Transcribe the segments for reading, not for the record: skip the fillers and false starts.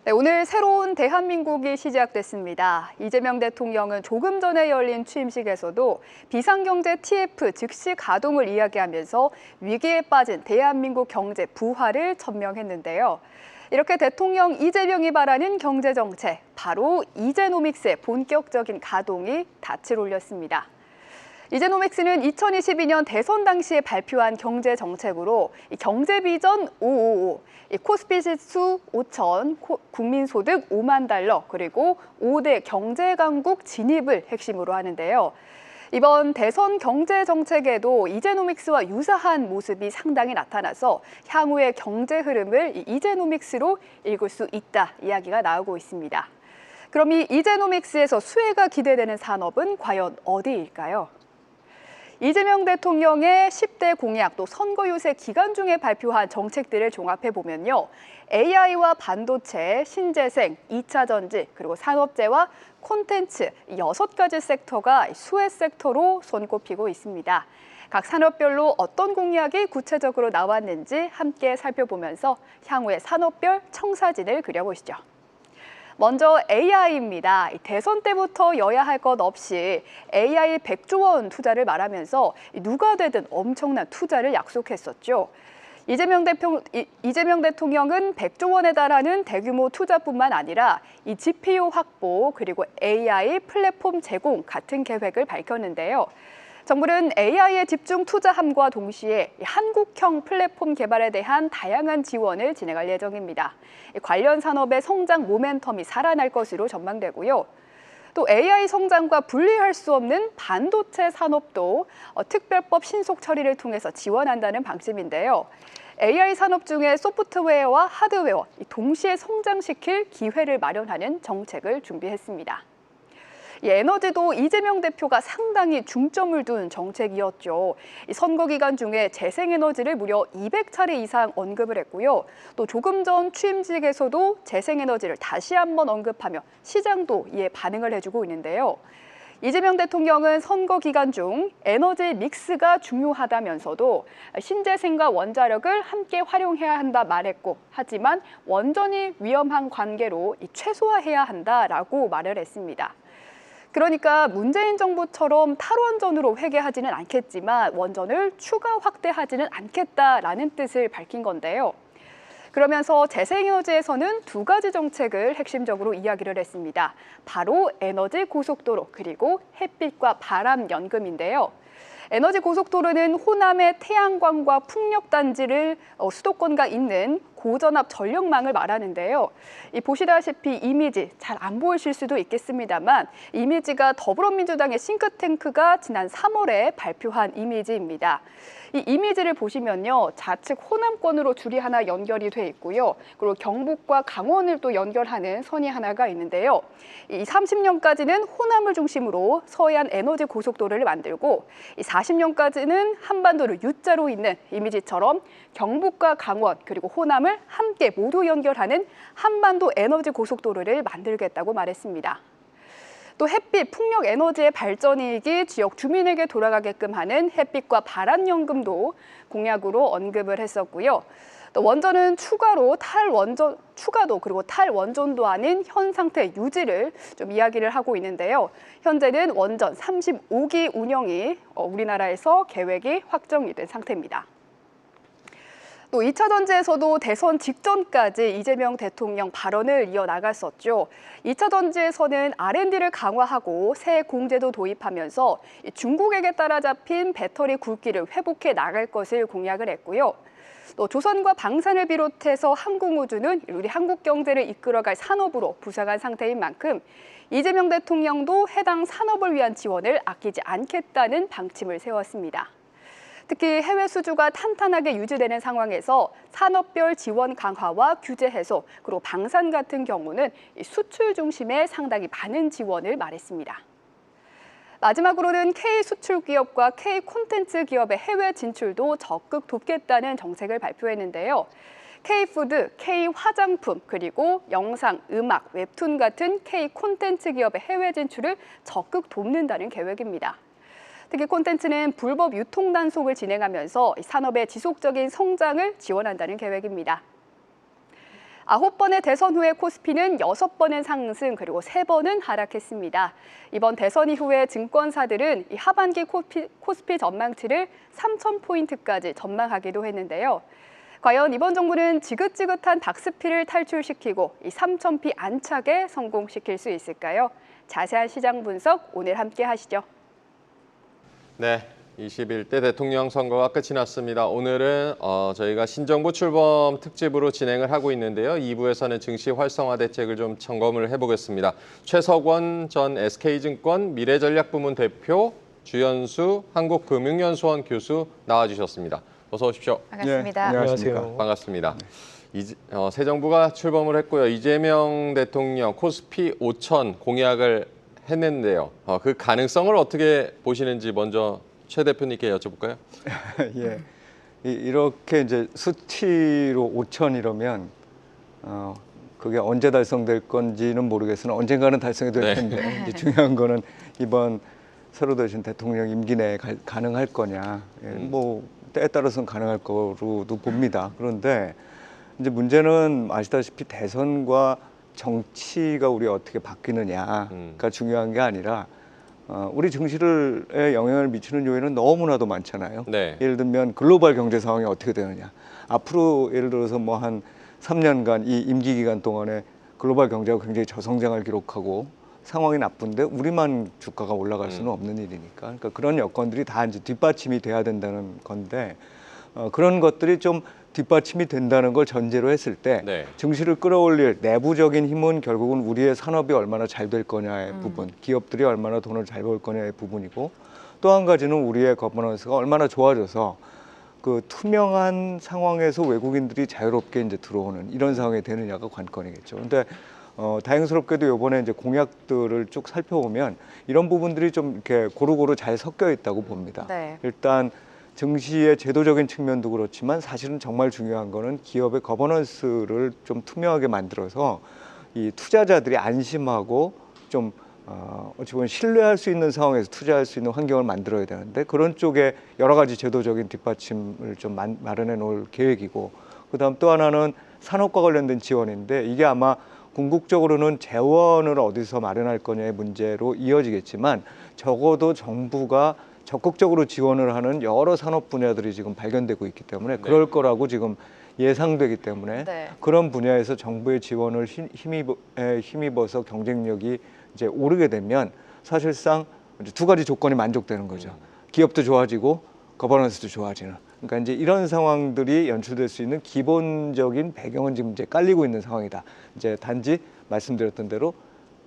네, 오늘 새로운 대한민국이 시작됐습니다. 이재명 대통령은 조금 전에 열린 취임식에서도 비상경제 TF 즉시 가동을 이야기하면서 위기에 빠진 대한민국 경제 부활을 천명했는데요. 이렇게 대통령 이재명이 바라는 경제정책, 바로 이제노믹스의 본격적인 가동이 닻을 올렸습니다. 이제노믹스는 2022년 대선 당시에 발표한 경제 정책으로 경제비전 555, 코스피 지수 5천, 국민소득 5만 달러, 그리고 5대 경제강국 진입을 핵심으로 하는데요. 이번 대선 경제 정책에도 이제노믹스와 유사한 모습이 상당히 나타나서 향후의 경제 흐름을 이제노믹스로 읽을 수 있다 이야기가 나오고 있습니다. 그럼 이 이제노믹스에서 수혜가 기대되는 산업은 과연 어디일까요? 이재명 대통령의 10대 공약 또 선거 유세 기간 중에 발표한 정책들을 종합해보면요. AI와 반도체, 신재생, 2차 전지, 그리고 산업재와 콘텐츠 6가지 섹터가 수혜 섹터로 손꼽히고 있습니다. 각 산업별로 어떤 공약이 구체적으로 나왔는지 함께 살펴보면서 향후의 산업별 청사진을 그려보시죠. 먼저 AI입니다. 대선 때부터 여야 할 것 없이 AI 100조 원 투자를 말하면서 누가 되든 엄청난 투자를 약속했었죠. 이재명 대통령은 100조 원에 달하는 대규모 투자뿐만 아니라 이 GPU 확보 그리고 AI 플랫폼 제공 같은 계획을 밝혔는데요. 정부는 AI에 집중 투자함과 동시에 한국형 플랫폼 개발에 대한 다양한 지원을 진행할 예정입니다. 관련 산업의 성장 모멘텀이 살아날 것으로 전망되고요. 또 AI 성장과 분리할 수 없는 반도체 산업도 특별법 신속 처리를 통해서 지원한다는 방침인데요. AI 산업 중에 소프트웨어와 하드웨어 동시에 성장시킬 기회를 마련하는 정책을 준비했습니다. 에너지도 이재명 대표가 상당히 중점을 둔 정책이었죠. 선거 기간 중에 재생에너지를 무려 200차례 이상 언급을 했고요. 또 조금 전 취임식에서도 재생에너지를 다시 한번 언급하며 시장도 이에 반응을 해주고 있는데요. 이재명 대통령은 선거 기간 중 에너지 믹스가 중요하다면서도 신재생과 원자력을 함께 활용해야 한다 말했고, 하지만 원전이 위험한 관계로 최소화해야 한다라고 말을 했습니다. 그러니까 문재인 정부처럼 탈원전으로 회귀하지는 않겠지만 원전을 추가 확대하지는 않겠다라는 뜻을 밝힌 건데요. 그러면서 재생에너지에서는 2가지 정책을 핵심적으로 이야기를 했습니다. 바로 에너지 고속도로 그리고 햇빛과 바람 연금인데요. 에너지 고속도로는 호남의 태양광과 풍력단지를 수도권과 잇는 고전압 전력망을 말하는데요. 보시다시피 이미지 잘 안 보이실 수도 있겠습니다만 이미지가 더불어민주당의 싱크탱크가 지난 3월에 발표한 이미지입니다. 이 이미지를 보시면요. 좌측 호남권으로 줄이 하나 연결이 돼 있고요. 그리고 경북과 강원을 또 연결하는 선이 하나가 있는데요. 이 30년까지는 호남을 중심으로 서해안 에너지 고속도로를 만들고 40년까지는 한반도를 U자로 잇는 이미지처럼 경북과 강원 그리고 호남을 함께 모두 연결하는 한반도 에너지 고속도로를 만들겠다고 말했습니다. 또 햇빛, 풍력 에너지의 발전 이익이 지역 주민에게 돌아가게끔 하는 햇빛과 바람연금도 공약으로 언급을 했었고요. 또 원전은 추가도 그리고 탈원전도 아닌 현 상태 유지를 좀 이야기를 하고 있는데요. 현재는 원전 35기 운영이 우리나라에서 계획이 확정이 된 상태입니다. 또 2차 전지에서도 대선 직전까지 이재명 대통령 발언을 이어나갔었죠. 2차 전지에서는 R&D를 강화하고 새 공제도 도입하면서 중국에게 따라잡힌 배터리 굵기를 회복해 나갈 것을 공약을 했고요. 또 조선과 방산을 비롯해서 항공우주는 우리 한국 경제를 이끌어갈 산업으로 부상한 상태인 만큼 이재명 대통령도 해당 산업을 위한 지원을 아끼지 않겠다는 방침을 세웠습니다. 특히 해외 수주가 탄탄하게 유지되는 상황에서 산업별 지원 강화와 규제 해소, 그리고 방산 같은 경우는 수출 중심의 상당히 많은 지원을 말했습니다. 마지막으로는 K-수출 기업과 K-콘텐츠 기업의 해외 진출도 적극 돕겠다는 정책을 발표했는데요. K-푸드, K-화장품, 그리고 영상, 음악, 웹툰 같은 K-콘텐츠 기업의 해외 진출을 적극 돕는다는 계획입니다. 특히 콘텐츠는 불법 유통 단속을 진행하면서 산업의 지속적인 성장을 지원한다는 계획입니다. 9번의 대선 후에 코스피는 6번은 상승 그리고 3번은 하락했습니다. 이번 대선 이후에 증권사들은 이 하반기 코스피 전망치를 3,000포인트까지 전망하기도 했는데요. 과연 이번 정부는 지긋지긋한 닥스피를 탈출시키고 이 3,000피 안착에 성공시킬 수 있을까요? 자세한 시장 분석 오늘 함께 하시죠. 네, 21대 대통령 선거가 끝이 났습니다. 오늘은 저희가 신정부 출범 특집으로 진행을 하고 있는데요. 2부에서는 증시 활성화 대책을 좀 점검을 해보겠습니다. 최석원 전 SK증권 미래전략부문 대표, 주연수 한국금융연수원 교수 나와주셨습니다. 어서 오십시오. 반갑습니다. 네, 안녕하세요. 반갑습니다. 새 정부가 출범을 했고요. 이재명 대통령 코스피 5천 공약을 했는데요. 그 가능성을 어떻게 보시는지 먼저 최 대표님께 여쭤볼까요? 예, 이렇게 이제 수치로 5천 이러면 그게 언제 달성될 건지는 모르겠으나 언젠가는 달성이 될 텐데 이제 중요한 거는 이번 새로 되신 대통령 임기 내에 가능할 거냐. 예, 뭐 때에 따라서는 가능할 거로도 봅니다. 그런데 이제 문제는 아시다시피 대선과 정치가 우리 어떻게 바뀌느냐가 중요한 게 아니라 우리 증시에 영향을 미치는 요인은 너무나도 많잖아요. 네. 예를 들면 글로벌 경제 상황이 어떻게 되느냐. 앞으로 예를 들어서 뭐 한 3년간 이 임기 기간 동안에 글로벌 경제가 굉장히 저성장을 기록하고 상황이 나쁜데 우리만 주가가 올라갈 수는 없는 일이니까. 그러니까 그런 여건들이 다 이제 뒷받침이 돼야 된다는 건데 그런 것들이 좀 뒷받침이 된다는 걸 전제로 했을 때 증시를 끌어올릴 내부적인 힘은 결국은 우리의 산업이 얼마나 잘 될 거냐의 부분, 기업들이 얼마나 돈을 잘 벌 거냐의 부분이고 또 한 가지는 우리의 거버넌스가 얼마나 좋아져서 그 투명한 상황에서 외국인들이 자유롭게 이제 들어오는 이런 상황이 되느냐가 관건이겠죠. 근데 다행스럽게도 이번에 이제 공약들을 쭉 살펴보면 이런 부분들이 좀 이렇게 고루고루 잘 섞여 있다고 봅니다. 네. 일단 증시의 제도적인 측면도 그렇지만 사실은 정말 중요한 거는 기업의 거버넌스를 좀 투명하게 만들어서 이 투자자들이 안심하고 좀 어찌 보면 신뢰할 수 있는 상황에서 투자할 수 있는 환경을 만들어야 되는데 그런 쪽에 여러 가지 제도적인 뒷받침을 좀 마련해 놓을 계획이고 그다음 또 하나는 산업과 관련된 지원인데 이게 아마 궁극적으로는 재원을 어디서 마련할 거냐의 문제로 이어지겠지만 적어도 정부가 적극적으로 지원을 하는 여러 산업 분야들이 지금 발견되고 있기 때문에 그럴 거라고 지금 예상되기 때문에 그런 분야에서 정부의 지원을 힘입어서 경쟁력이 이제 오르게 되면 사실상 이제 두 가지 조건이 만족되는 거죠. 기업도 좋아지고 거버넌스도 좋아지는. 그러니까 이제 이런 상황들이 연출될 수 있는 기본적인 배경은 지금 이제 깔리고 있는 상황이다. 이제 단지 말씀드렸던 대로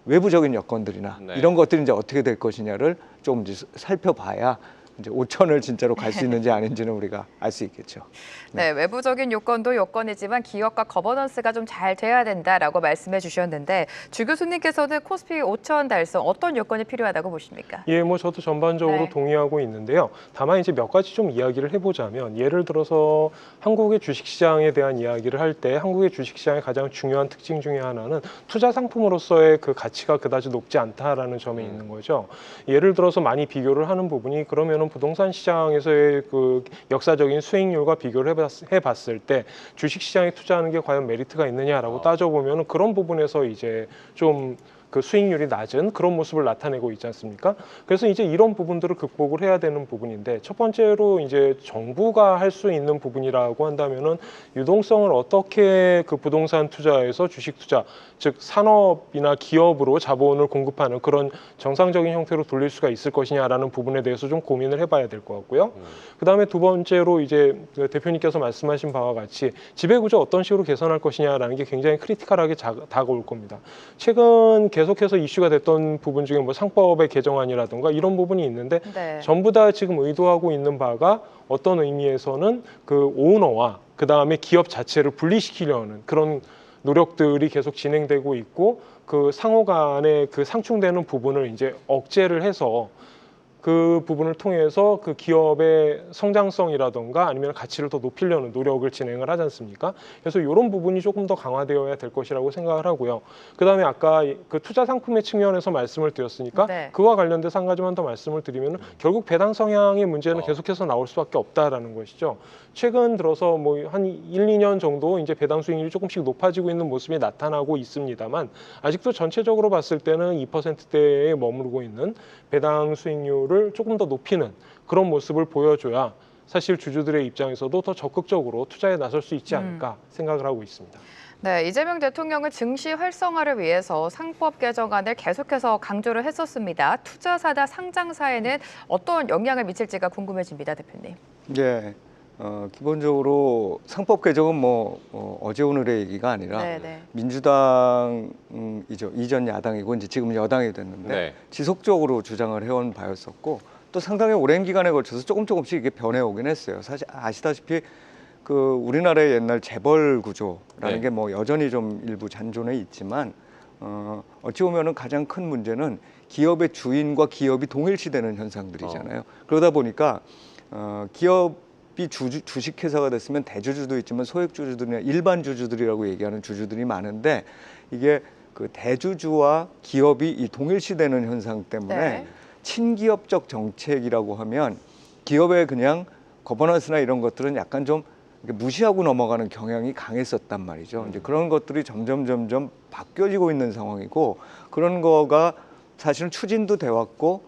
외부적인 여건들이나 이런 것들이 이제 어떻게 될 것이냐를 좀 이제 살펴봐야 이제 5천을 진짜로 갈 수 있는지 아닌지는 우리가 알 수 있겠죠. 네, 외부적인 요건도 요건이지만 기업과 거버넌스가 좀 잘 돼야 된다라고 말씀해 주셨는데 주 교수님께서는 코스피 5천 달성 어떤 요건이 필요하다고 보십니까? 예, 뭐 저도 전반적으로 동의하고 있는데요. 다만 이제 몇 가지 좀 이야기를 해보자면 예를 들어서 한국의 주식시장에 대한 이야기를 할 때 한국의 주식시장의 가장 중요한 특징 중에 하나는 투자 상품으로서의 그 가치가 그다지 높지 않다라는 점에 있는 거죠. 예를 들어서 많이 비교를 하는 부분이 그러면은 부동산 시장에서의 그 역사적인 수익률과 비교를 해봤을 때 주식시장에 투자하는 게 과연 메리트가 있느냐라고 따져보면 그런 부분에서 이제 좀 그 수익률이 낮은 그런 모습을 나타내고 있지 않습니까? 그래서 이제 이런 부분들을 극복을 해야 되는 부분인데 첫 번째로 이제 정부가 할 수 있는 부분이라고 한다면은 유동성을 어떻게 그 부동산 투자에서 주식 투자, 즉 산업이나 기업으로 자본을 공급하는 그런 정상적인 형태로 돌릴 수가 있을 것이냐라는 부분에 대해서 좀 고민을 해봐야 될 것 같고요. 그다음에 두 번째로 이제 대표님께서 말씀하신 바와 같이 지배구조 어떤 식으로 개선할 것이냐라는 게 굉장히 크리티컬하게 다가올 겁니다. 최근 계속해서 이슈가 됐던 부분 중에 뭐 상법의 개정안이라든가 이런 부분이 있는데 전부 다 지금 의도하고 있는 바가 어떤 의미에서는 그 오너와 그 다음에 기업 자체를 분리시키려는 그런 노력들이 계속 진행되고 있고 그 상호 간에 그 상충되는 부분을 이제 억제를 해서 그 부분을 통해서 그 기업의 성장성이라던가 아니면 가치를 더 높이려는 노력을 진행을 하지 않습니까? 그래서 이런 부분이 조금 더 강화되어야 될 것이라고 생각을 하고요. 그다음에 아까 그 투자 상품의 측면에서 말씀을 드렸으니까 네. 그와 관련돼서 한 가지만 더 말씀을 드리면 결국 배당 성향의 문제는 계속해서 나올 수밖에 없다라는 것이죠. 최근 들어서 뭐 한 1, 2년 정도 이제 배당 수익률이 조금씩 높아지고 있는 모습이 나타나고 있습니다만 아직도 전체적으로 봤을 때는 2%대에 머무르고 있는 배당 수익률을 조금 더 높이는 그런 모습을 보여줘야 사실 주주들의 입장에서도 더 적극적으로 투자에 나설 수 있지 않을까 생각을 하고 있습니다. 네, 이재명 대통령은 증시 활성화를 위해서 상법 개정안을 계속해서 강조를 했었습니다. 투자사나 상장사에는 어떤 영향을 미칠지가 궁금해집니다, 대표님. 네. 기본적으로 상법 개정은 뭐 어제 오늘의 얘기가 아니라 네네. 민주당이죠. 이전 야당이고 이제 지금 여당이 됐는데 네. 지속적으로 주장을 해온 바였었고 또 상당히 오랜 기간에 걸쳐서 조금씩 이게 변해오긴 했어요. 사실 아시다시피 그 우리나라의 옛날 재벌 구조라는 네. 게 뭐 여전히 좀 일부 잔존해 있지만 어찌 보면은 가장 큰 문제는 기업의 주인과 기업이 동일시되는 현상들이잖아요. 그러다 보니까 기업이 주식회사가 됐으면 대주주도 있지만 소액주주들이나 일반 주주들이라고 얘기하는 주주들이 많은데 이게 그 대주주와 기업이 이 동일시되는 현상 때문에 네. 친기업적 정책이라고 하면 기업의 그냥 거버넌스나 이런 것들은 약간 좀 이렇게 무시하고 넘어가는 경향이 강했었단 말이죠. 이제 그런 것들이 점점 바뀌어지고 있는 상황이고 그런 거가 사실은 추진도 돼 왔고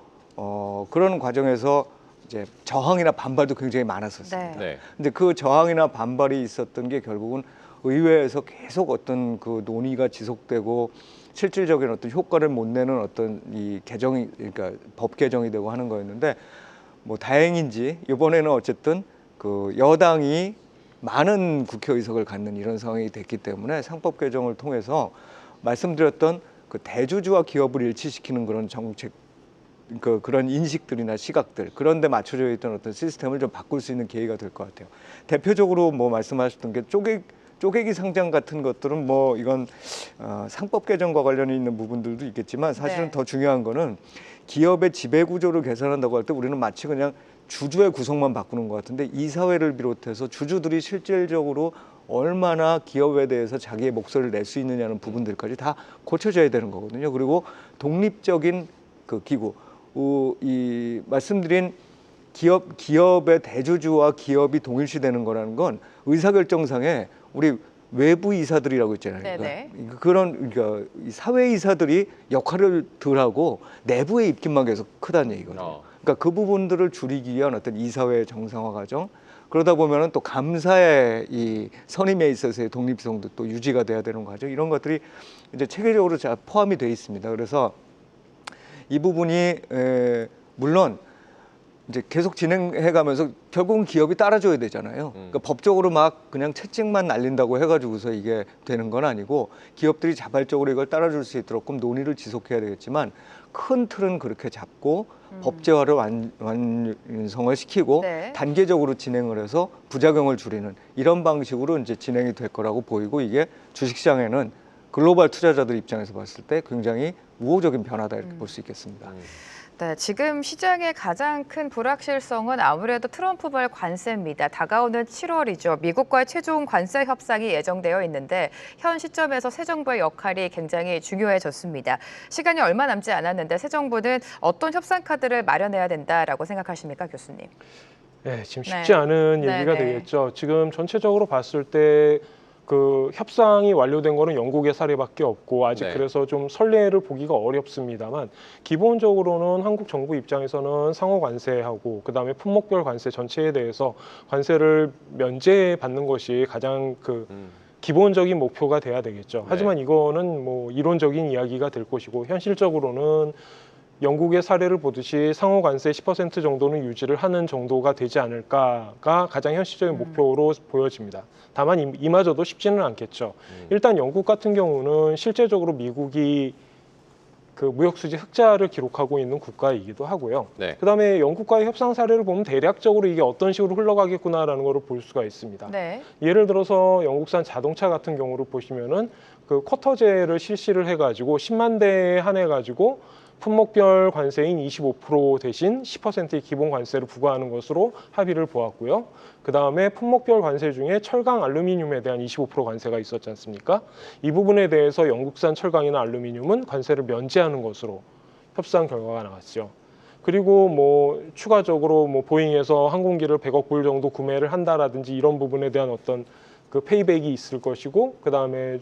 그런 과정에서 이제 저항이나 반발도 굉장히 많았었습니다. 네. 네. 근데 그 저항이나 반발이 있었던 게 결국은 의회에서 계속 어떤 그 논의가 지속되고 실질적인 어떤 효과를 못 내는 어떤 이 개정이 그러니까 법 개정이 되고 하는 거였는데 뭐 다행인지 이번에는 어쨌든 그 여당이 많은 국회의석을 갖는 이런 상황이 됐기 때문에 상법 개정을 통해서 말씀드렸던 그 대주주와 기업을 일치시키는 그런 정책 그런 인식들이나 시각들 그런 데 맞춰져 있던 어떤 시스템을 좀 바꿀 수 있는 계기가 될 것 같아요. 대표적으로 뭐 말씀하셨던 게 쪼개기 상장 같은 것들은 뭐 이건 상법 개정과 관련이 있는 부분들도 있겠지만 사실은 네. 더 중요한 거는 기업의 지배 구조를 개선한다고 할 때 우리는 마치 그냥 주주의 구성만 바꾸는 것 같은데 이사회를 비롯해서 주주들이 실질적으로 얼마나 기업에 대해서 자기의 목소리를 낼 수 있느냐는 부분들까지 다 고쳐져야 되는 거거든요. 그리고 독립적인 그 기구, 이 말씀드린 기업의 대주주와 기업이 동일시되는 거라는 건 의사결정상에 우리 외부 이사들이라고 있잖아요. 네네. 그러니까 이 사회 이사들이 역할을 덜 하고 내부의 입김만 계속 크다는 얘기거든요. 그러니까 그 부분들을 줄이기 위한 어떤 이사회 정상화 과정. 그러다 보면은 또 감사의 이 선임에 있어서의 독립성도 또 유지가 돼야 되는 과정. 이런 것들이 이제 체계적으로 잘 포함이 돼 있습니다. 그래서 이 부분이 물론 이제 계속 진행해가면서 결국은 기업이 따라줘야 되잖아요. 그러니까 법적으로 막 그냥 채찍만 날린다고 해가지고서 이게 되는 건 아니고 기업들이 자발적으로 이걸 따라줄 수 있도록 논의를 지속해야 되겠지만 큰 틀은 그렇게 잡고 법제화를 완성을 시키고 네. 단계적으로 진행을 해서 부작용을 줄이는 이런 방식으로 이제 진행이 될 거라고 보이고 이게 주식시장에는 글로벌 투자자들 입장에서 봤을 때 굉장히 우호적인 변화다 이렇게 볼 수 있겠습니다. 네, 지금 시장의 가장 큰 불확실성은 아무래도 트럼프발 관세입니다. 다가오는 7월이죠. 미국과의 최종 관세 협상이 예정되어 있는데 현 시점에서 새 정부의 역할이 굉장히 중요해졌습니다. 시간이 얼마 남지 않았는데 새 정부는 어떤 협상 카드를 마련해야 된다라고 생각하십니까, 교수님? 네, 지금 쉽지 않은 네, 얘기가 네. 되겠죠. 지금 전체적으로 봤을 때 그 협상이 완료된 거는 영국의 사례밖에 없고 아직 네. 그래서 좀 선례를 보기가 어렵습니다만 기본적으로는 한국 정부 입장에서는 상호 관세하고 그다음에 품목별 관세 전체에 대해서 관세를 면제받는 것이 가장 그 기본적인 목표가 돼야 되겠죠. 하지만 이거는 뭐 이론적인 이야기가 될 것이고 현실적으로는 영국의 사례를 보듯이 상호 관세 10% 정도는 유지를 하는 정도가 되지 않을까가 가장 현실적인 목표로 보여집니다. 다만 이마저도 쉽지는 않겠죠. 일단 영국 같은 경우는 실제적으로 미국이 그 무역수지 흑자를 기록하고 있는 국가이기도 하고요. 네. 그다음에 영국과의 협상 사례를 보면 대략적으로 이게 어떤 식으로 흘러가겠구나라는 것을 볼 수가 있습니다. 네. 예를 들어서 영국산 자동차 같은 경우를 보시면은 그 쿼터제를 실시를 해가지고 10만 대에 한해가지고 품목별 관세인 25% 대신 10%의 기본 관세를 부과하는 것으로 합의를 보았고요. 그 다음에 품목별 관세 중에 철강, 알루미늄에 대한 25% 관세가 있었지 않습니까? 이 부분에 대해서 영국산 철강이나 알루미늄은 관세를 면제하는 것으로 협상 결과가 나왔죠. 그리고 뭐 추가적으로 뭐 보잉에서 항공기를 100억 불 정도 구매를 한다라든지 이런 부분에 대한 어떤 그 페이백이 있을 것이고, 그 다음에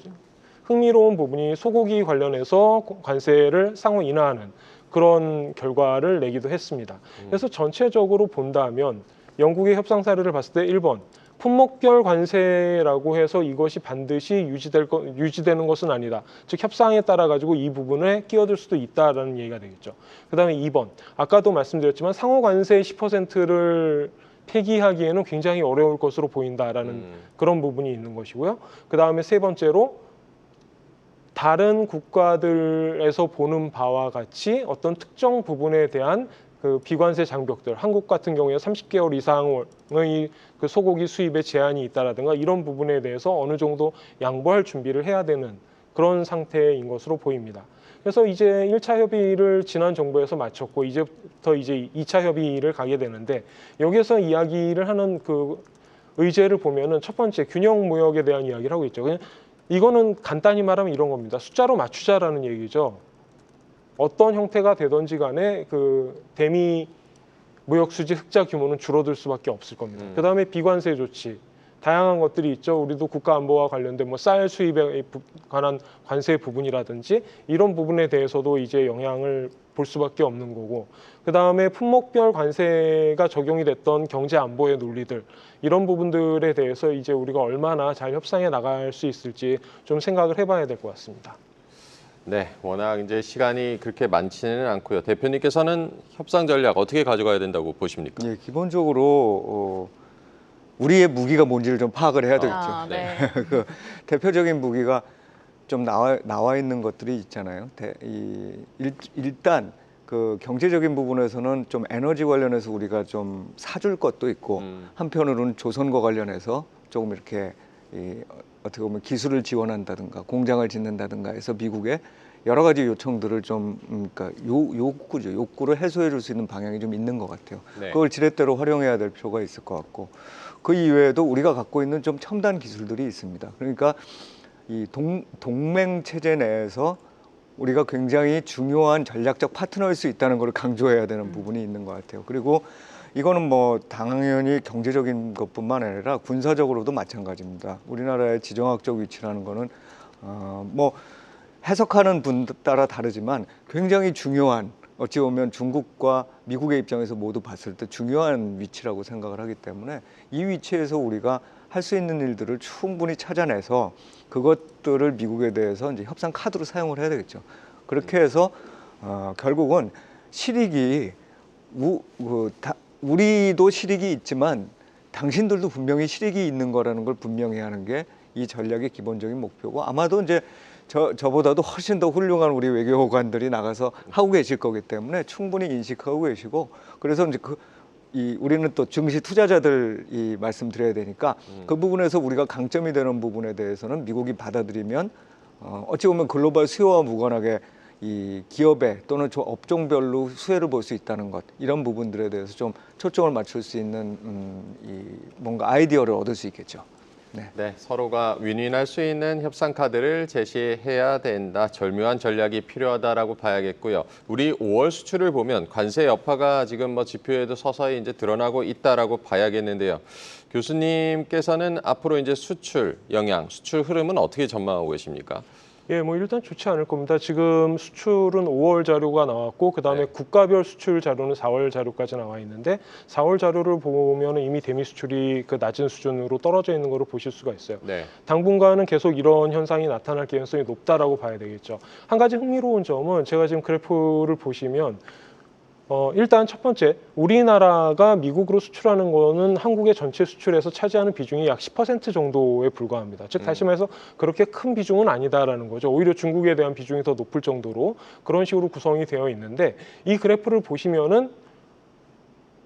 흥미로운 부분이 소고기 관련해서 관세를 상호 인하하는 그런 결과를 내기도 했습니다. 그래서 전체적으로 본다면 영국의 협상 사례를 봤을 때 1번 품목별 관세라고 해서 이것이 반드시 유지되는 것은 아니다. 즉 협상에 따라 가지고 이 부분에 끼어들 수도 있다라는 얘기가 되겠죠. 그다음에 2번 아까도 말씀드렸지만 상호 관세 10%를 폐기하기에는 굉장히 어려울 것으로 보인다라는 그런 부분이 있는 것이고요. 그다음에 세 번째로 다른 국가들에서 보는 바와 같이 어떤 특정 부분에 대한 그 비관세 장벽들, 한국 같은 경우에 30개월 이상의 그 소고기 수입에 제한이 있다라든가 이런 부분에 대해서 어느 정도 양보할 준비를 해야 되는 그런 상태인 것으로 보입니다. 그래서 이제 1차 협의를 지난 정부에서 마쳤고 이제부터 이제 2차 협의를 가게 되는데, 여기에서 이야기를 하는 그 의제를 보면은 첫 번째 균형 무역에 대한 이야기를 하고 있죠. 그냥 이거는 간단히 말하면 이런 겁니다. 숫자로 맞추자라는 얘기죠. 어떤 형태가 되든지 간에 그 대미 무역 수지 흑자 규모는 줄어들 수밖에 없을 겁니다. 그다음에 비관세 조치, 다양한 것들이 있죠. 우리도 국가 안보와 관련된 뭐 쌀 수입에 관한 관세 부분이라든지 이런 부분에 대해서도 이제 영향을 볼 수밖에 없는 거고, 그다음에 품목별 관세가 적용이 됐던 경제 안보의 논리들, 이런 부분들에 대해서 이제 우리가 얼마나 잘 협상해 나갈 수 있을지 좀 생각을 해봐야 될 것 같습니다. 네, 워낙 이제 시간이 그렇게 많지는 않고요. 대표님께서는 협상 전략 어떻게 가져가야 된다고 보십니까? 예, 기본적으로 우리의 무기가 뭔지를 좀 파악을 해야 되겠죠. 네. 그 대표적인 무기가 좀 나와 있는 것들이 있잖아요. 일단 그 경제적인 부분에서는 좀 에너지 관련해서 우리가 좀 사줄 것도 있고, 한편으로는 조선과 관련해서 조금 이렇게 어떻게 보면 기술을 지원한다든가 공장을 짓는다든가 해서 미국에 여러 가지 요청들을 좀 그러니까 욕구를 해소해 줄 수 있는 방향이 좀 있는 것 같아요. 네. 그걸 지렛대로 활용해야 될 필요가 있을 것 같고, 그 이외에도 우리가 갖고 있는 좀 첨단 기술들이 있습니다. 그러니까 이 동맹 체제 내에서 우리가 굉장히 중요한 전략적 파트너일 수 있다는 걸 강조해야 되는 부분이 있는 것 같아요. 그리고 이거는 뭐 당연히 경제적인 것뿐만 아니라 군사적으로도 마찬가지입니다. 우리나라의 지정학적 위치라는 거는 뭐 해석하는 분 따라 다르지만 굉장히 중요한, 어찌 보면 중국과 미국의 입장에서 모두 봤을 때 중요한 위치라고 생각을 하기 때문에 이 위치에서 우리가 할 수 있는 일들을 충분히 찾아내서 그것들을 미국에 대해서 이제 협상 카드로 사용을 해야 되겠죠. 그렇게 해서 결국은 실익이 우리도 실익이 있지만 당신들도 분명히 실익이 있는 거라는 걸 분명히 하는 게 이 전략의 기본적인 목표고, 아마도 이제 저보다도 훨씬 더 훌륭한 우리 외교관들이 나가서 하고 계실 거기 때문에 충분히 인식하고 계시고, 그래서 이제 우리는 또 증시 투자자들이 말씀드려야 되니까 그 부분에서 우리가 강점이 되는 부분에 대해서는 미국이 받아들이면 어찌 보면 글로벌 수요와 무관하게 이 기업에 또는 업종별로 수혜를 볼 수 있다는 것, 이런 부분들에 대해서 좀 초점을 맞출 수 있는 뭔가 아이디어를 얻을 수 있겠죠. 네, 서로가 윈윈할 수 있는 협상 카드를 제시해야 된다. 절묘한 전략이 필요하다라고 봐야겠고요. 우리 5월 수출을 보면 관세 여파가 지금 뭐 지표에도 서서히 이제 드러나고 있다라고 봐야겠는데요. 교수님께서는 앞으로 이제 수출 영향, 수출 흐름은 어떻게 전망하고 계십니까? 예, 뭐 일단 좋지 않을 겁니다. 지금 수출은 5월 자료가 나왔고, 그다음에 국가별 수출 자료는 4월 자료까지 나와 있는데, 4월 자료를 보면 이미 대미 수출이 그 낮은 수준으로 떨어져 있는 것을 보실 수가 있어요. 네. 당분간은 계속 이런 현상이 나타날 가능성이 높다라고 봐야 되겠죠. 한 가지 흥미로운 점은 제가 지금 그래프를 보시면 일단 첫 번째, 우리나라가 미국으로 수출하는 거는 한국의 전체 수출에서 차지하는 비중이 약 10% 정도에 불과합니다. 즉 다시 말해서 그렇게 큰 비중은 아니다라는 거죠. 오히려 중국에 대한 비중이 더 높을 정도로 그런 식으로 구성이 되어 있는데, 이 그래프를 보시면은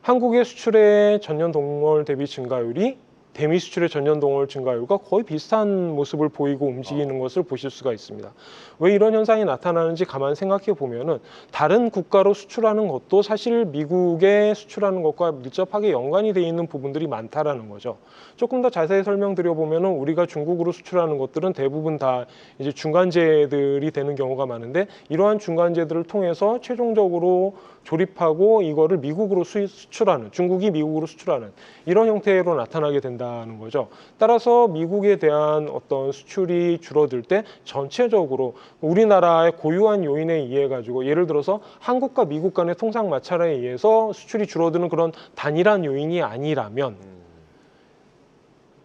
한국의 수출의 전년 동월 대비 증가율이 대미 수출의 전년 동월 증가율과 거의 비슷한 모습을 보이고 움직이는 것을 보실 수가 있습니다. 왜 이런 현상이 나타나는지 가만 생각해 보면은 다른 국가로 수출하는 것도 사실 미국에 수출하는 것과 밀접하게 연관이 되어 있는 부분들이 많다라는 거죠. 조금 더 자세히 설명드려 보면은 우리가 중국으로 수출하는 것들은 대부분 다 이제 중간재들이 되는 경우가 많은데, 이러한 중간재들을 통해서 최종적으로 조립하고 이거를 미국으로 수출하는, 중국이 미국으로 수출하는 이런 형태로 나타나게 된다는 거죠. 따라서 미국에 대한 어떤 수출이 줄어들 때 전체적으로 우리나라의 고유한 요인에 의해 가지고, 예를 들어서 한국과 미국 간의 통상 마찰에 의해서 수출이 줄어드는 그런 단일한 요인이 아니라면,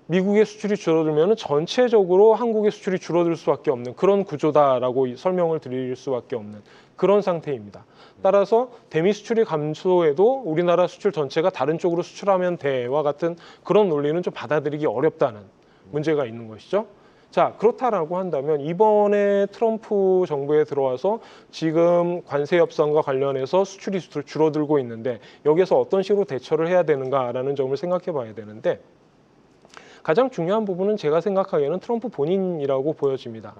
미국의 수출이 줄어들면 전체적으로 한국의 수출이 줄어들 수밖에 없는 그런 구조다라고 설명을 드릴 수밖에 없는 그런 상태입니다. 따라서 대미 수출이 감소해도 우리나라 수출 전체가 다른 쪽으로 수출하면 돼와 같은 그런 논리는 좀 받아들이기 어렵다는 문제가 있는 것이죠. 자, 그렇다라고 한다면 이번에 트럼프 정부에 들어와서 지금 관세 협상과 관련해서 수출이 줄어들고 있는데, 여기에서 어떤 식으로 대처를 해야 되는가라는 점을 생각해 봐야 되는데, 가장 중요한 부분은 제가 생각하기에는 트럼프 본인이라고 보여집니다.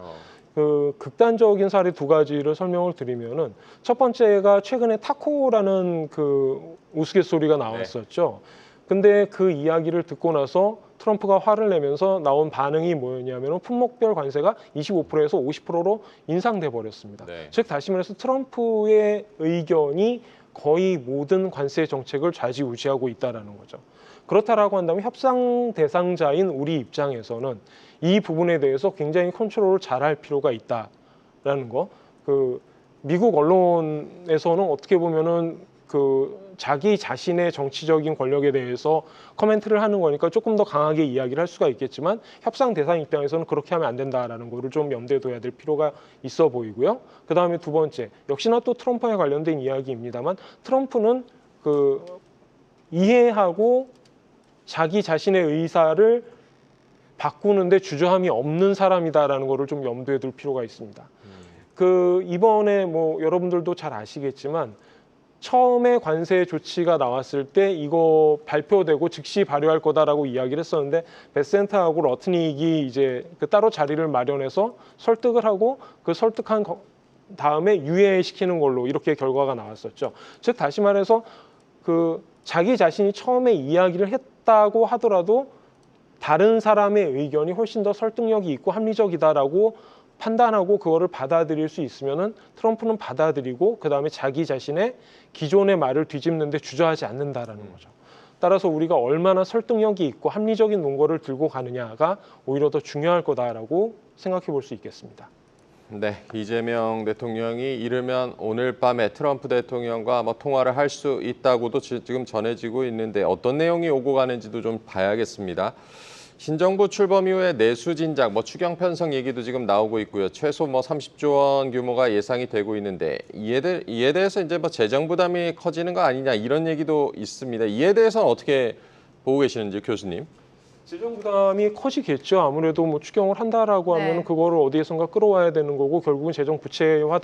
그 극단적인 사례 두 가지를 설명을 드리면은, 첫 번째가 최근에 타코라는 그 우스갯소리가 나왔었죠. 근데 그 이야기를 듣고 나서 트럼프가 화를 내면서 나온 반응이 뭐였냐면 품목별 관세가 25%에서 50%로 인상돼 버렸습니다. 네. 즉 다시 말해서 트럼프의 의견이 거의 모든 관세 정책을 좌지우지하고 있다라는 거죠. 그렇다라고 한다면 협상 대상자인 우리 입장에서는 이 부분에 대해서 굉장히 컨트롤을 잘할 필요가 있다라는 거. 그 미국 언론에서는 어떻게 보면은 그 자기 자신의 정치적인 권력에 대해서 코멘트를 하는 거니까 조금 더 강하게 이야기를 할 수가 있겠지만, 협상 대상 입장에서는 그렇게 하면 안 된다라는 거를 좀 염두에 둬야 될 필요가 있어 보이고요. 그 다음에 두 번째, 역시나 또 트럼프에 관련된 이야기입니다만, 트럼프는 그 이해하고 자기 자신의 의사를 바꾸는데 주저함이 없는 사람이다라는 거를 좀 염두에 둘 필요가 있습니다. 그 이번에 뭐 여러분들도 잘 아시겠지만, 처음에 관세 조치가 나왔을 때 이거 발표되고 즉시 발효할 거다라고 이야기를 했었는데, 베센트하고 러트닉이 이제 그 따로 자리를 마련해서 설득을 하고 그 설득한 다음에 유예시키는 걸로 이렇게 결과가 나왔었죠. 즉 다시 말해서 그 자기 자신이 처음에 이야기를 했다고 하더라도 다른 사람의 의견이 훨씬 더 설득력이 있고 합리적이다라고 판단하고 그거를 받아들일 수 있으면은 트럼프는 받아들이고 그 다음에 자기 자신의 기존의 말을 뒤집는데 주저하지 않는다라는 거죠. 따라서 우리가 얼마나 설득력이 있고 합리적인 논거를 들고 가느냐가 오히려 더 중요할 거다라고 생각해 볼 수 있겠습니다. 네, 이재명 대통령이 이르면 오늘 밤에 트럼프 대통령과 통화를 할 수 있다고도 지금 전해지고 있는데, 어떤 내용이 오고 가는지도 좀 봐야겠습니다. 신정부 출범 이후에 내수 진작, 추경 편성 얘기도 지금 나오고 있고요. 최소 30조 원 규모가 예상이 되고 있는데, 이에 대해서 이제 재정 부담이 커지는 거 아니냐 이런 얘기도 있습니다. 이에 대해서는 어떻게 보고 계시는지 교수님? 재정 부담이 커지겠죠. 아무래도 추경을 한다라고 하면 네. 그거를 어디에선가 끌어와야 되는 거고, 결국은 재정 부채화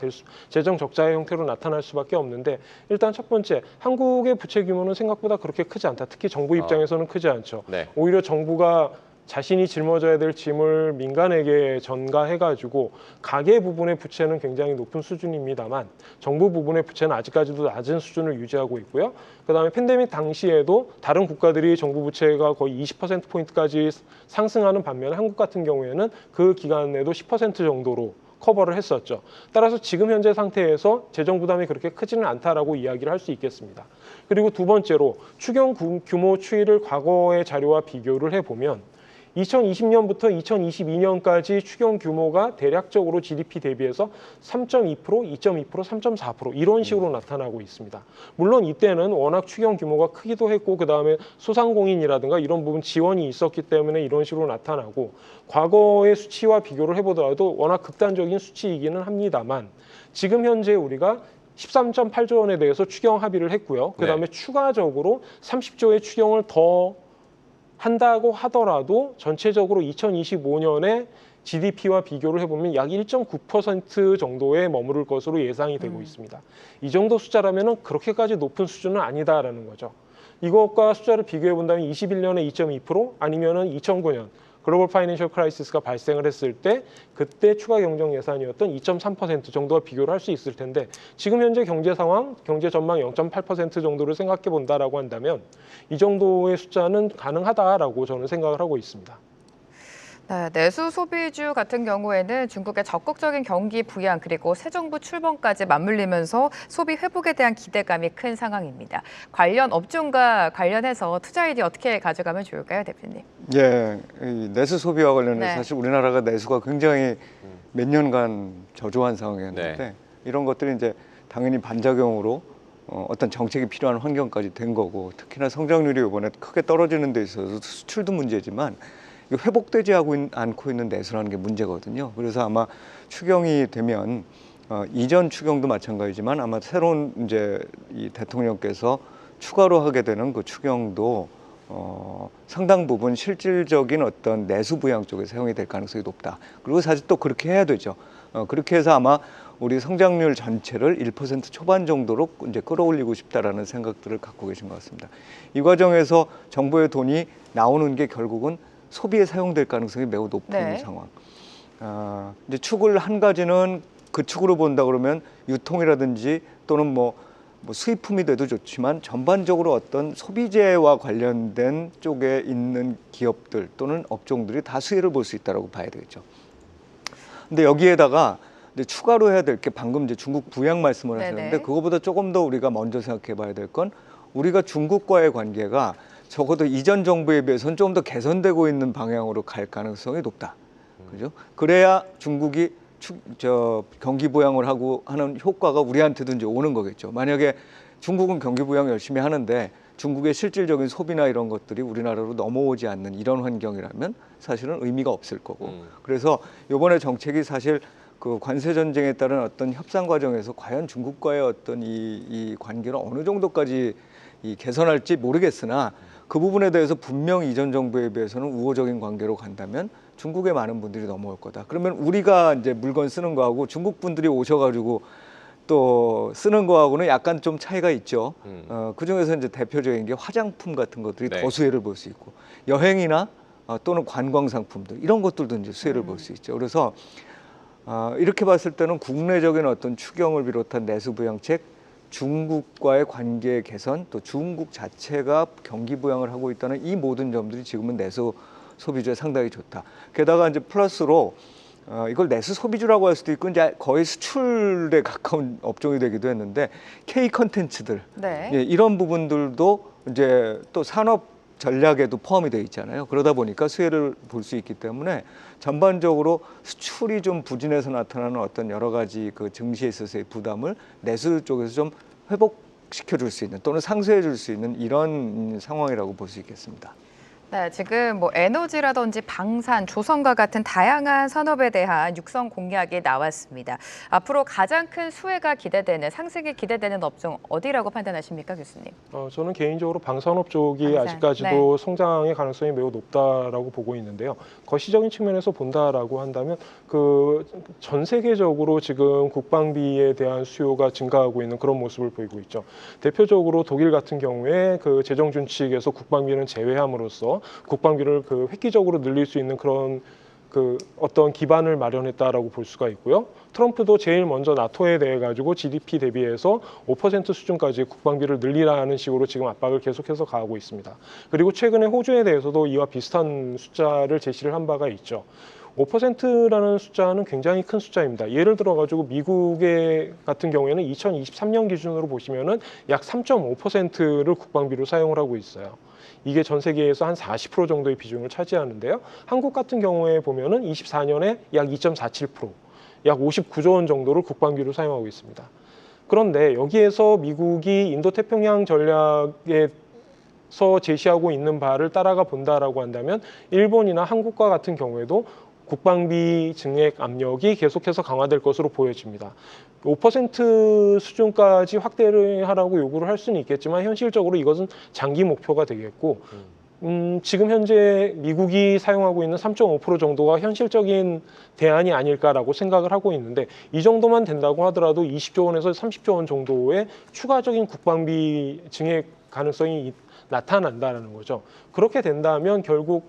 재정 적자의 형태로 나타날 수밖에 없는데, 일단 첫 번째, 한국의 부채 규모는 생각보다 그렇게 크지 않다. 특히 정부 입장에서는 크지 않죠. 네. 오히려 정부가 자신이 짊어져야 될 짐을 민간에게 전가해가지고 가계 부분의 부채는 굉장히 높은 수준입니다만, 정부 부분의 부채는 아직까지도 낮은 수준을 유지하고 있고요. 그다음에 팬데믹 당시에도 다른 국가들이 정부 부채가 거의 20%포인트까지 상승하는 반면에 한국 같은 경우에는 그 기간에도 10% 정도로 커버를 했었죠. 따라서 지금 현재 상태에서 재정 부담이 그렇게 크지는 않다라고 이야기를 할 수 있겠습니다. 그리고 두 번째로 추경 규모 추이를 과거의 자료와 비교를 해보면 2020년부터 2022년까지 추경 규모가 대략적으로 GDP 대비해서 3.2%, 2.2%, 3.4% 이런 식으로 나타나고 있습니다. 물론 이때는 워낙 추경 규모가 크기도 했고 그다음에 소상공인이라든가 이런 부분 지원이 있었기 때문에 이런 식으로 나타나고, 과거의 수치와 비교를 해보더라도 워낙 극단적인 수치이기는 합니다만, 지금 현재 우리가 13.8조 원에 대해서 추경 합의를 했고요. 그다음에 추가적으로 30조의 추경을 더 한다고 하더라도 전체적으로 2025년에 GDP와 비교를 해보면 약 1.9% 정도에 머무를 것으로 예상이 되고 있습니다. 이 정도 숫자라면 그렇게까지 높은 수준은 아니다라는 거죠. 이것과 숫자를 비교해 본다면 21년에 2.2% 아니면은 2009년 글로벌 파이낸셜 크라이시스가 발생을 했을 때 그때 추가 경정 예산이었던 2.3% 정도와 비교를 할 수 있을 텐데 지금 현재 경제 상황, 경제 전망 0.8% 정도를 생각해 본다라고 한다면 이 정도의 숫자는 가능하다라고 저는 생각을 하고 있습니다. 네, 내수 소비주 같은 경우에는 중국의 적극적인 경기 부양 그리고 새 정부 출범까지 맞물리면서 소비 회복에 대한 기대감이 큰 상황입니다. 관련 업종과 관련해서 투자 아이디어 어떻게 가져가면 좋을까요, 대표님? 예, 이 내수 소비와 관련해서 네. 사실 우리나라가 내수가 굉장히 몇 년간 저조한 상황이었는데 네. 이런 것들이 이제 당연히 반작용으로 어떤 정책이 필요한 환경까지 된 거고 특히나 성장률이 이번에 크게 떨어지는 데 있어서 수출도 문제지만 이거 회복되지 않고 있는 내수라는 게 문제거든요. 그래서 아마 추경이 되면 이전 추경도 마찬가지지만 아마 새로운 이제 이 대통령께서 추가로 하게 되는 그 추경도 상당 부분 실질적인 어떤 내수 부양 쪽에 사용이 될 가능성이 높다. 그리고 사실 또 그렇게 해야 되죠. 그렇게 해서 아마 우리 성장률 전체를 1% 초반 정도로 이제 끌어올리고 싶다라는 생각들을 갖고 계신 것 같습니다. 이 과정에서 정부의 돈이 나오는 게 결국은 소비에 사용될 가능성이 매우 높은 네. 상황. 이제 축을 한 가지는 그 축으로 본다 그러면 유통이라든지 또는 뭐 수입품이 돼도 좋지만 전반적으로 어떤 소비재와 관련된 쪽에 있는 기업들 또는 업종들이 다 수혜를 볼 수 있다고 봐야 되겠죠. 근데 여기에다가 이제 추가로 해야 될 게 방금 이제 중국 부양 말씀을 네네. 하셨는데 그거보다 조금 더 우리가 먼저 생각해 봐야 될 건 우리가 중국과의 관계가 적어도 이전 정부에 비해서는 좀 더 개선되고 있는 방향으로 갈 가능성이 높다. 그죠? 그래야 중국이 경기 부양을 하고 하는 효과가 우리한테도 이제 오는 거겠죠. 만약에 중국은 경기 부양 열심히 하는데 중국의 실질적인 소비나 이런 것들이 우리나라로 넘어오지 않는 이런 환경이라면 사실은 의미가 없을 거고. 그래서 이번에 정책이 사실 그 관세 전쟁에 따른 어떤 협상 과정에서 과연 중국과의 어떤 이 관계를 어느 정도까지 개선할지 모르겠으나 그 부분에 대해서 분명 이전 정부에 비해서는 우호적인 관계로 간다면 중국의 많은 분들이 넘어올 거다. 그러면 우리가 이제 물건 쓰는 거하고 중국 분들이 오셔가지고 또 쓰는 거하고는 약간 좀 차이가 있죠. 그 중에서 이제 대표적인 게 화장품 같은 것들이 네. 더 수혜를 볼 수 있고 여행이나 또는 관광 상품들 이런 것들도 이제 수혜를 볼 수 있죠. 그래서 이렇게 봤을 때는 국내적인 어떤 추경을 비롯한 내수 부양책 중국과의 관계 개선 또 중국 자체가 경기 부양을 하고 있다는 이 모든 점들이 지금은 내수 소비주에 상당히 좋다. 게다가 이제 플러스로 이걸 내수 소비주라고 할 수도 있고 이제 거의 수출에 가까운 업종이 되기도 했는데 K 컨텐츠들 네. 예, 이런 부분들도 이제 또 산업 전략에도 포함이 되어 있잖아요. 그러다 보니까 수혜를 볼 수 있기 때문에 전반적으로 수출이 좀 부진해서 나타나는 어떤 여러 가지 그 증시에 있어서의 부담을 내수 쪽에서 좀 회복시켜 줄 수 있는 또는 상쇄해 줄 수 있는 이런 상황이라고 볼 수 있겠습니다. 네, 지금 뭐 에너지라든지 방산, 조선과 같은 다양한 산업에 대한 육성 공약이 나왔습니다. 앞으로 가장 큰 수혜가 기대되는, 상승이 기대되는 업종 어디라고 판단하십니까, 교수님? 저는 개인적으로 방산업 쪽이 방산, 아직까지도 성장의 가능성이 매우 높다라고 보고 있는데요. 거시적인 측면에서 본다라고 한다면 그 전 세계적으로 지금 국방비에 대한 수요가 증가하고 있는 그런 모습을 보이고 있죠. 대표적으로 독일 같은 경우에 그 재정 준칙에서 국방비는 제외함으로써 국방비를 그 획기적으로 늘릴 수 있는 그런 그 어떤 기반을 마련했다라고 볼 수가 있고요. 트럼프도 제일 먼저 나토에 대해 가지고 GDP 대비해서 5% 수준까지 국방비를 늘리라는 식으로 지금 압박을 계속해서 가하고 있습니다. 그리고 최근에 호주에 대해서도 이와 비슷한 숫자를 제시를 한 바가 있죠. 5%라는 숫자는 굉장히 큰 숫자입니다. 예를 들어 가지고 미국의 같은 경우에는 2023년 기준으로 보시면은 약 3.5%를 국방비로 사용을 하고 있어요. 이게 전 세계에서 한 40% 정도의 비중을 차지하는데요. 한국 같은 경우에 보면은 24년에 약 2.47%, 약 59조 원 정도를 국방비로 사용하고 있습니다. 그런데 여기에서 미국이 인도태평양 전략에 제시하고 있는 바를 따라가 본다라고 한다면 일본이나 한국과 같은 경우에도 국방비 증액 압력이 계속해서 강화될 것으로 보여집니다. 5% 수준까지 확대를 하라고 요구를 할 수는 있겠지만 현실적으로 이것은 장기 목표가 되겠고 지금 현재 미국이 사용하고 있는 3.5% 정도가 현실적인 대안이 아닐까라고 생각을 하고 있는데 이 정도만 된다고 하더라도 20조 원에서 30조 원 정도의 추가적인 국방비 증액 가능성이 나타난다는 거죠. 그렇게 된다면 결국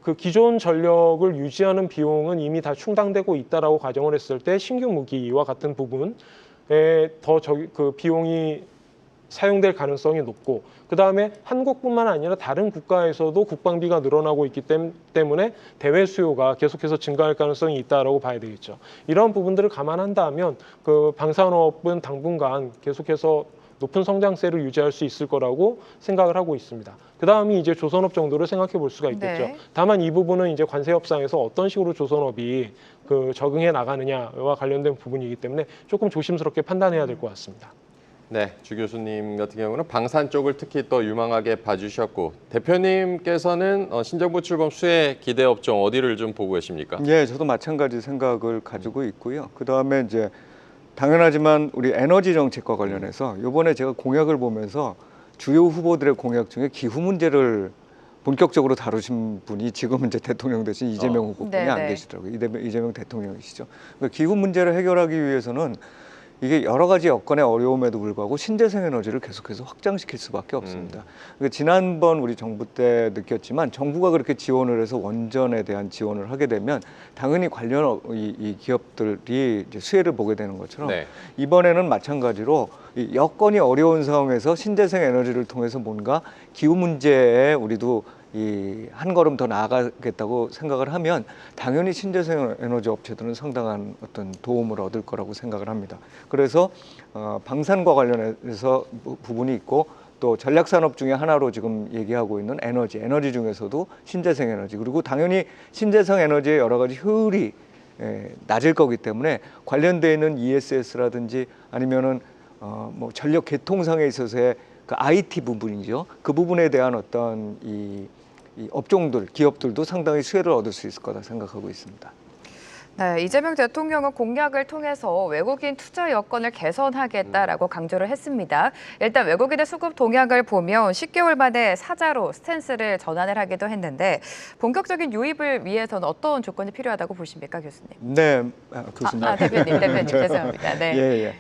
그 기존 전력을 유지하는 비용은 이미 다 충당되고 있다라고 가정을 했을 때 신규 무기와 같은 부분에 그 비용이 사용될 가능성이 높고, 그 다음에 한국뿐만 아니라 다른 국가에서도 국방비가 늘어나고 있기 때문에 대외 수요가 계속해서 증가할 가능성이 있다라고 봐야 되겠죠. 이런 부분들을 감안한다면 그 방산업은 당분간 계속해서 높은 성장세를 유지할 수 있을 거라고 생각을 하고 있습니다. 그 다음이 이제 조선업 정도를 생각해 볼 수가 있겠죠. 네. 다만 이 부분은 이제 관세 협상에서 어떤 식으로 조선업이 그 적응해 나가느냐와 관련된 부분이기 때문에 조금 조심스럽게 판단해야 될 것 같습니다. 네, 주 교수님 같은 경우는 방산 쪽을 특히 또 유망하게 봐주셨고, 대표님께서는 신정부 출범 수혜 기대 업종 어디를 좀 보고 계십니까? 예, 저도 마찬가지 생각을 가지고 있고요. 그 다음에 이제 당연하지만 우리 에너지 정책과 관련해서 이번에 제가 공약을 보면서 주요 후보들의 공약 중에 기후 문제를 본격적으로 다루신 분이 지금 이제 대통령 되신 이재명 후보뿐이 안 계시더라고요. 이재명 대통령이시죠. 그러니까 기후 문제를 해결하기 위해서는 이게 여러 가지 여건의 어려움에도 불구하고 신재생 에너지를 계속해서 확장시킬 수밖에 없습니다. 그러니까 지난번 우리 정부 때 느꼈지만 정부가 그렇게 지원을 해서 원전에 대한 지원을 하게 되면 당연히 관련 이 기업들이 이제 수혜를 보게 되는 것처럼 네. 이번에는 마찬가지로 이 여건이 어려운 상황에서 신재생 에너지를 통해서 뭔가 기후 문제에 우리도 이 한 걸음 더 나아가겠다고 생각을 하면 당연히 신재생 에너지 업체들은 상당한 어떤 도움을 얻을 거라고 생각을 합니다. 그래서 방산과 관련해서 부분이 있고 또 전략산업 중에 하나로 지금 얘기하고 있는 에너지 중에서도 신재생 에너지, 그리고 당연히 신재생 에너지의 여러 가지 효율이 낮을 거기 때문에 관련되어 있는 ESS라든지 아니면은 뭐 전력 개통상에 있어서의 그 IT 부분이죠. 그 부분에 대한 어떤 이 업종들, 기업들도 상당히 수혜를 얻을 수 있을 거다 생각하고 있습니다. 네, 이재명 대통령은 공약을 통해서 외국인 투자 여건을 개선하겠다라고 강조를 했습니다. 일단 외국인의 수급 동향을 보면 10개월 만에 사자로 스탠스를 전환을 하기도 했는데 본격적인 유입을 위해서는 어떤 조건이 필요하다고 보십니까, 교수님? 네, 교수님. 대표님 죄송합니다. 네. 예.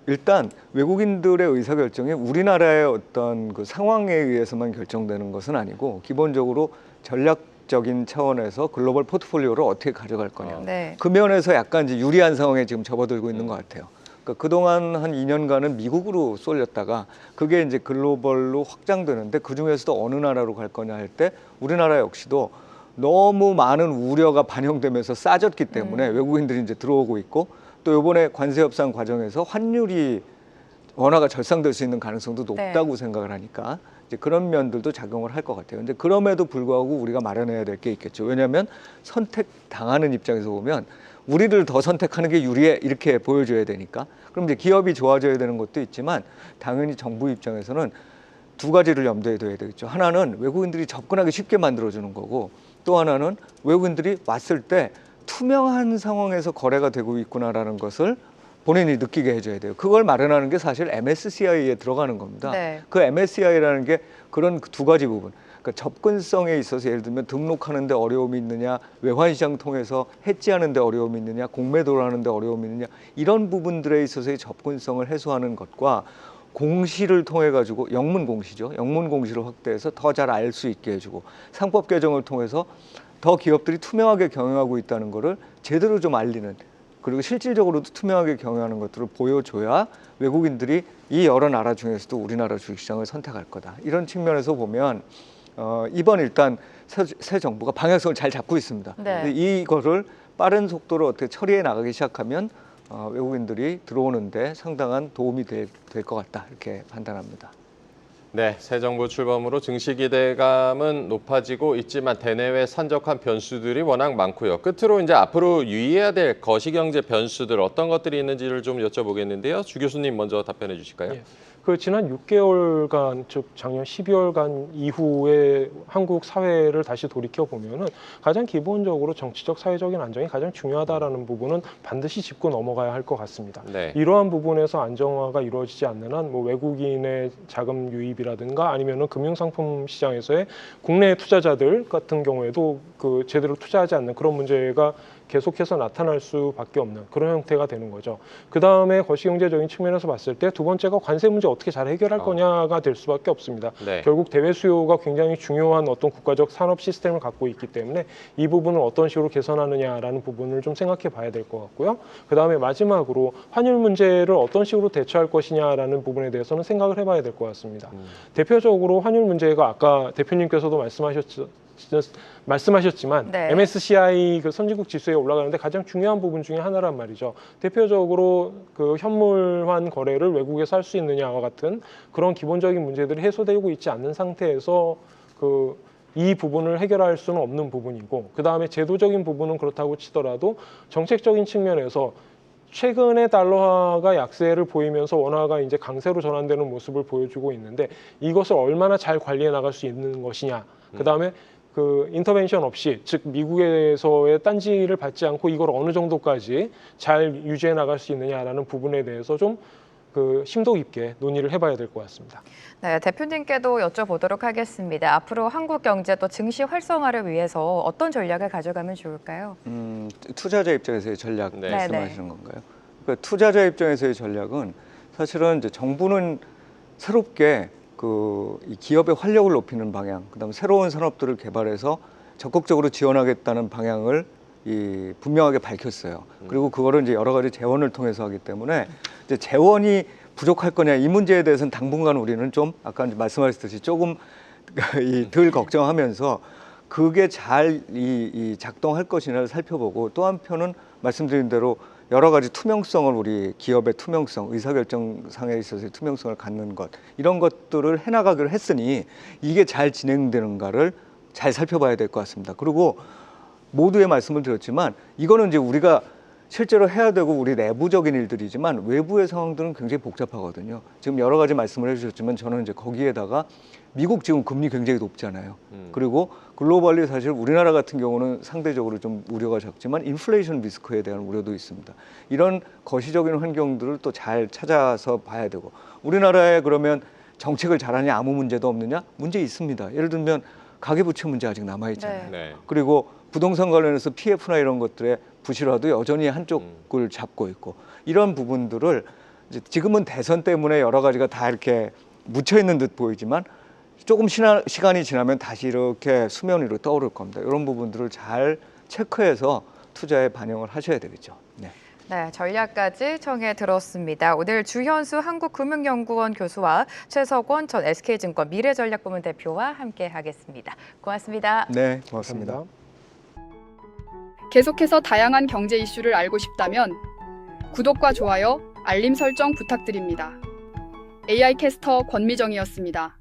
일단 외국인들의 의사결정이 우리나라의 어떤 그 상황에 의해서만 결정되는 것은 아니고 기본적으로 전략적인 차원에서 글로벌 포트폴리오를 어떻게 가져갈 거냐. 네. 그 면에서 약간 이제 유리한 상황에 지금 접어들고 있는 것 같아요. 그러니까 그동안 한 2년간은 미국으로 쏠렸다가 그게 이제 글로벌로 확장되는데 그 중에서도 어느 나라로 갈 거냐 할 때 우리나라 역시도 너무 많은 우려가 반영되면서 싸졌기 때문에 외국인들이 이제 들어오고 있고 또 이번에 관세 협상 과정에서 환율이 원화가 절상될 수 있는 가능성도 높다고 생각을 하니까 이제 그런 면들도 작용을 할 것 같아요. 근데 그럼에도 불구하고 우리가 마련해야 될 게 있겠죠. 왜냐하면 선택당하는 입장에서 보면 우리를 더 선택하는 게 유리해 이렇게 보여줘야 되니까. 그럼 이제 기업이 좋아져야 되는 것도 있지만 당연히 정부 입장에서는 두 가지를 염두에 둬야 되겠죠. 하나는 외국인들이 접근하기 쉽게 만들어주는 거고 또 하나는 외국인들이 왔을 때 투명한 상황에서 거래가 되고 있구나라는 것을 본인이 느끼게 해줘야 돼요. 그걸 마련하는 게 사실 MSCI에 들어가는 겁니다. 네. 그 MSCI라는 게 그런 두 가지 부분. 그러니까 접근성에 있어서 예를 들면 등록하는 데 어려움이 있느냐, 외환시장 통해서 해지하는 데 어려움이 있느냐, 공매도를 하는 데 어려움이 있느냐, 이런 부분들에 있어서의 접근성을 해소하는 것과 공시를 통해 가지고 영문 공시죠. 영문 공시를 확대해서 더 잘 알 수 있게 해주고 상법 개정을 통해서 더 기업들이 투명하게 경영하고 있다는 거를 제대로 좀 알리는, 그리고 실질적으로도 투명하게 경영하는 것들을 보여줘야 외국인들이 이 여러 나라 중에서도 우리나라 주식시장을 선택할 거다. 이런 측면에서 보면 이번 일단 새 정부가 방향성을 잘 잡고 있습니다. 네. 근데 이거를 빠른 속도로 어떻게 처리해 나가기 시작하면 외국인들이 들어오는데 상당한 도움이 될 것 같다 이렇게 판단합니다. 네, 새 정부 출범으로 증시 기대감은 높아지고 있지만 대내외 산적한 변수들이 워낙 많고요. 끝으로 이제 앞으로 유의해야 될 거시경제 변수들 어떤 것들이 있는지를 좀 여쭤보겠는데요. 주 교수님 먼저 답변해 주실까요? 예. 그 지난 6개월간, 즉 작년 12월간 이후에 한국 사회를 다시 돌이켜 보면은 가장 기본적으로 정치적 사회적인 안정이 가장 중요하다라는 부분은 반드시 짚고 넘어가야 할 것 같습니다. 네. 이러한 부분에서 안정화가 이루어지지 않는 한 뭐 외국인의 자금 유입이라든가 아니면은 금융상품 시장에서의 국내 투자자들 같은 경우에도 그 제대로 투자하지 않는 그런 문제가 계속해서 나타날 수밖에 없는 그런 형태가 되는 거죠. 그 다음에 거시경제적인 측면에서 봤을 때 두 번째가 관세 문제 어떻게 잘 해결할 거냐가 될 수밖에 없습니다. 네. 결국 대외 수요가 굉장히 중요한 어떤 국가적 산업 시스템을 갖고 있기 때문에 이 부분을 어떤 식으로 개선하느냐라는 부분을 좀 생각해 봐야 될 것 같고요. 그 다음에 마지막으로 환율 문제를 어떤 식으로 대처할 것이냐라는 부분에 대해서는 생각을 해봐야 될 것 같습니다. 대표적으로 환율 문제가 아까 대표님께서도 말씀하셨지만 네. MSCI 그 선진국 지수에 올라가는데 가장 중요한 부분 중에 하나란 말이죠. 대표적으로 그 현물환 거래를 외국에서 할 수 있느냐와 같은 그런 기본적인 문제들이 해소되고 있지 않는 상태에서 이 부분을 해결할 수는 없는 부분이고, 그 다음에 제도적인 부분은 그렇다고 치더라도 정책적인 측면에서 최근에 달러화가 약세를 보이면서 원화가 이제 강세로 전환되는 모습을 보여주고 있는데 이것을 얼마나 잘 관리해 나갈 수 있는 것이냐. 그 다음에 그 인터벤션 없이, 즉 미국에서의 딴지를 받지 않고 이걸 어느 정도까지 잘 유지해 나갈 수 있느냐라는 부분에 대해서 좀 심도 깊게 논의를 해봐야 될 것 같습니다. 네, 대표님께도 여쭤보도록 하겠습니다. 앞으로 한국 경제 또 증시 활성화를 위해서 어떤 전략을 가져가면 좋을까요? 투자자 입장에서의 전략 네. 말씀하시는 건가요? 그러니까 투자자 입장에서의 전략은 사실은 이제 정부는 새롭게 이 기업의 활력을 높이는 방향, 그다음에 새로운 산업들을 개발해서 적극적으로 지원하겠다는 방향을 분명하게 밝혔어요. 그리고 그거를 이제 여러 가지 재원을 통해서 하기 때문에 이제 재원이 부족할 거냐 이 문제에 대해서는 당분간 우리는 좀 아까 이제 말씀하셨듯이 조금 덜 걱정하면서 그게 잘 작동할 것이냐를 살펴보고, 또 한편은 말씀드린 대로 여러 가지 투명성을, 우리 기업의 투명성, 의사결정상에 있어서의 투명성을 갖는 것, 이런 것들을 해나가기로 했으니 이게 잘 진행되는가를 잘 살펴봐야 될 것 같습니다. 그리고 모두의 말씀을 드렸지만 이거는 이제 우리가 실제로 해야 되고 우리 내부적인 일들이지만 외부의 상황들은 굉장히 복잡하거든요. 지금 여러 가지 말씀을 해주셨지만 저는 이제 거기에다가 미국 지금 금리 굉장히 높잖아요. 그리고 글로벌리 사실 우리나라 같은 경우는 상대적으로 좀 우려가 적지만 인플레이션 리스크에 대한 우려도 있습니다. 이런 거시적인 환경들을 또 잘 찾아서 봐야 되고, 우리나라에 그러면 정책을 잘하냐 아무 문제도 없느냐? 문제 있습니다. 예를 들면 가계부채 문제 아직 남아있잖아요. 네. 그리고 부동산 관련해서 PF나 이런 것들의 부실화도 여전히 한쪽을 잡고 있고, 이런 부분들을 이제 지금은 대선 때문에 여러 가지가 다 이렇게 묻혀 있는 듯 보이지만 조금 시간이 지나면 다시 이렇게 수면 위로 떠오를 겁니다. 이런 부분들을 잘 체크해서 투자에 반영을 하셔야 되겠죠. 네. 네, 전략까지 청해 들었습니다. 오늘 주현수 한국금융연구원 교수와 최석원 전 SK증권 미래전략부문 대표와 함께하겠습니다. 고맙습니다. 네, 고맙습니다. 감사합니다. 계속해서 다양한 경제 이슈를 알고 싶다면 구독과 좋아요, 알림 설정 부탁드립니다. AI 캐스터 권미정이었습니다.